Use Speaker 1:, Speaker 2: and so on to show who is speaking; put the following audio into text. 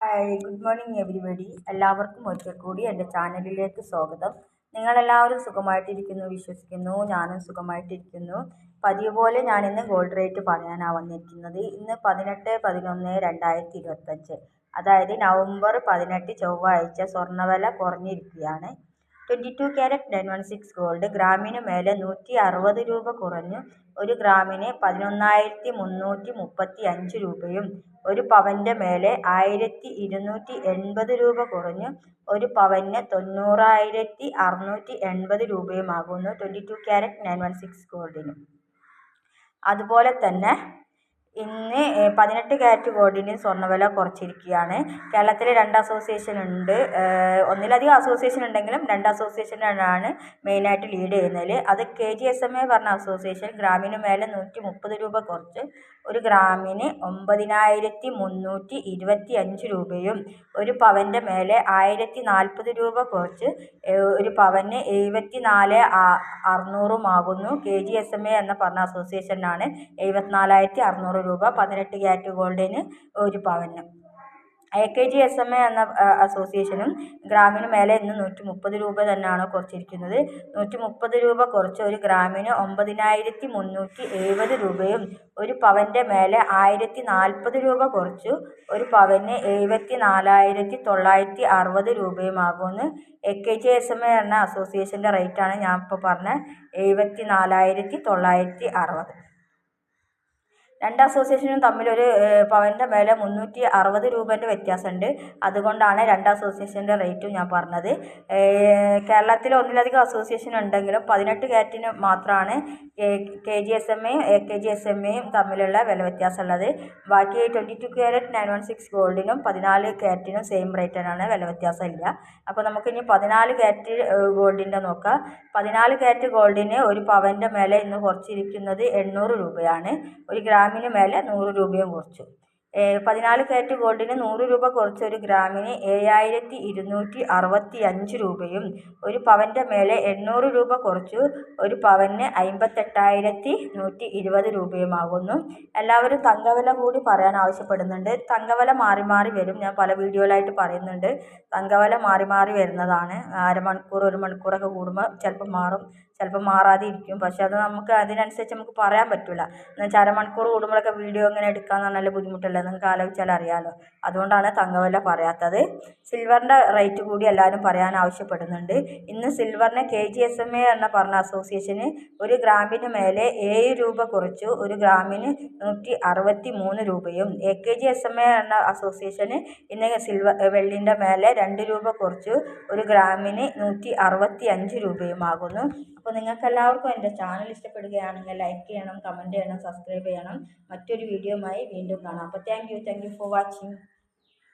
Speaker 1: Hi good morning everybody. എല്ലാവർക്കും ഒരിക്കൽ കൂടി എൻ്റെ ചാനലിലേക്ക് സ്വാഗതം. നിങ്ങളെല്ലാവരും സുഖമായിട്ടിരിക്കുന്നു വിശ്വസിക്കുന്നു. ഞാനും സുഖമായിട്ടിരിക്കുന്നു. പതിവ് പോലെ ഞാനിന്ന് ഗോൾഡ് റേറ്റ് പറയാനാണ് വന്നിരിക്കുന്നത്. ഇന്ന് 18/11/2025, അതായത് നവംബർ 18 ചൊവ്വാഴ്ച. സ്വർണ്ണവില കുറഞ്ഞിരിക്കുകയാണ്. 22 ക്യാരറ്റ് 916 ഗോൾഡ് ഗ്രാമിന് മേലെ 160 രൂപ കുറഞ്ഞു ഒരു ഗ്രാമിന് 11,335 രൂപയും, ഒരു പവൻ്റെ മേലെ 1,280 രൂപ കുറഞ്ഞു ഒരു പവന് 90,680 രൂപയുമാകുന്നു 22 ക്യാരറ്റ് 916 ഗോൾഡിന്. അതുപോലെ തന്നെ ഇന്ന് 18 ക്യാരറ്റ് ഗോൾഡിന് സ്വർണ്ണവില കുറച്ചിരിക്കുകയാണ്. കേരളത്തിൽ 2 അസോസിയേഷൻ ഉണ്ട്. ഒന്നിലധികം അസോസിയേഷൻ ഉണ്ടെങ്കിലും 2 അസോസിയേഷനാണ് മെയിനായിട്ട് ലീഡ് ചെയ്യുന്നതിൽ. അത് KGSMA പറഞ്ഞ അസോസിയേഷൻ ഗ്രാമിന് മേലെ 130 രൂപ കുറച്ച് ഒരു ഗ്രാമിന് 9,325 രൂപയും, ഒരു പവൻ്റെ മേലെ 1,040 രൂപ കുറച്ച് ഒരു പവന് 74,600 KGSMA എന്ന പറഞ്ഞ അസോസിയേഷനാണ് 74,600 രൂപ 18 ക്യാരറ്റ് ഗോൾഡിന് ഒരു പവന്. KGSMA എന്ന അസോസിയേഷനും ഗ്രാമിന് മേലെ ഇന്ന് 130 രൂപ തന്നെയാണ് കുറച്ചിരിക്കുന്നത്. 130 രൂപ കുറച്ച് ഒരു ഗ്രാമിന് 9,370 രൂപയും, ഒരു പവൻ്റെ മേലെ 1,040 രൂപ കുറച്ചു ഒരു പവന് 74,960 രൂപയുമാകുന്നു. KGSMA എന്ന അസോസിയേഷൻ്റെ റേറ്റാണ് ഞാൻ ഇപ്പോൾ പറഞ്ഞ 74,960. 2 അസോസിയേഷനും തമ്മിലൊരു പവൻ്റെ മേലെ 360 രൂപേൻ്റെ വ്യത്യാസമുണ്ട്. അതുകൊണ്ടാണ് 2 അസോസിയേഷൻ്റെ റേറ്റും ഞാൻ പറഞ്ഞത്. കേരളത്തിൽ ഒന്നിലധികം അസോസിയേഷൻ ഉണ്ടെങ്കിലും 18 ക്യാരറ്റിന് മാത്രമാണ് KGSMAയും KGSMAയും തമ്മിലുള്ള വില വ്യത്യാസമുള്ളത്. ബാക്കി 22 ക്യാരറ്റ് 916 ഗോൾഡിനും 14 ക്യാരറ്റിനും സെയിം റേറ്റ് തന്നെയാണ്, വില വ്യത്യാസമില്ല. അപ്പോൾ നമുക്കിനി 14 ക്യാരറ്റ് ഗോൾഡിൻ്റെ നോക്കാം. 14 ക്യാരറ്റ് ഗോൾഡിന് ഒരു പവൻ്റെ മേലെ ഇന്ന് കുറച്ചിരിക്കുന്നത് 800 രൂപയാണ്. ഒരു ഗ്രാമിന് മേലെ 100 രൂപയും കുറച്ചു. 14 ക്യാരറ്റ് ഗോൾഡിന് 100 രൂപ കുറച്ച് ഒരു ഗ്രാമിന് 7,265 രൂപയും, ഒരു പവൻ്റെ മേലെ 800 രൂപ കുറച്ചു ഒരു പവന് 58,120 രൂപയുമാകുന്നു. എല്ലാവരും തങ്കവില കൂടി പറയാൻ ആവശ്യപ്പെടുന്നുണ്ട്. തങ്കവില മാറി മാറി വരും. ഞാൻ പല വീഡിയോയിലായിട്ട് പറയുന്നുണ്ട്. തങ്കവില മാറി മാറി വരുന്നതാണ്. അരമണിക്കൂർ 1 മണിക്കൂറൊക്കെ കൂടുമ്പോൾ ചിലപ്പോൾ മാറും, ചിലപ്പോൾ മാറാതെ ഇരിക്കും. പക്ഷെ അത് അതിനനുസരിച്ച് നമുക്ക് പറയാൻ പറ്റില്ല. എന്നുവെച്ചാൽ അരമണിക്കൂർ കൂടുമ്പോഴൊക്കെ വീഡിയോ ഇങ്ങനെ എടുക്കാന്ന് പറഞ്ഞാൽ ബുദ്ധിമുട്ടല്ലേ, നിങ്ങൾക്ക് ആലോചിച്ചാൽ അറിയാമല്ലോ. അതുകൊണ്ടാണ് തങ്കവില പറയാത്തത്. സിൽവറിൻ്റെ റേറ്റ് കൂടി എല്ലാവരും പറയാൻ ആവശ്യപ്പെടുന്നുണ്ട്. ഇന്ന് സിൽവറിന് KGSMA എന്ന പറഞ്ഞ അസോസിയേഷന് ഒരു ഗ്രാമിന് മേലെ 7 രൂപ കുറച്ചു ഒരു ഗ്രാമിന് 163 രൂപയും, KGSMA എന്ന അസോസിയേഷന് ഇന്ന് വെള്ളിൻ്റെ മേലെ 2 രൂപ കുറച്ചു ഒരു ഗ്രാമിന് 165 രൂപയുമാകുന്നു. അപ്പോൾ നിങ്ങൾക്ക് എല്ലാവർക്കും എൻ്റെ ചാനൽ ഇഷ്ടപ്പെടുകയാണെങ്കിൽ ലൈക്ക് ചെയ്യണം, കമൻറ്റ് ചെയ്യണം, സബ്സ്ക്രൈബ് ചെയ്യണം. മറ്റൊരു വീഡിയോയുമായി വീണ്ടും കാണാം. അപ്പോൾ താങ്ക് യു ഫോർ വാച്ചിങ്.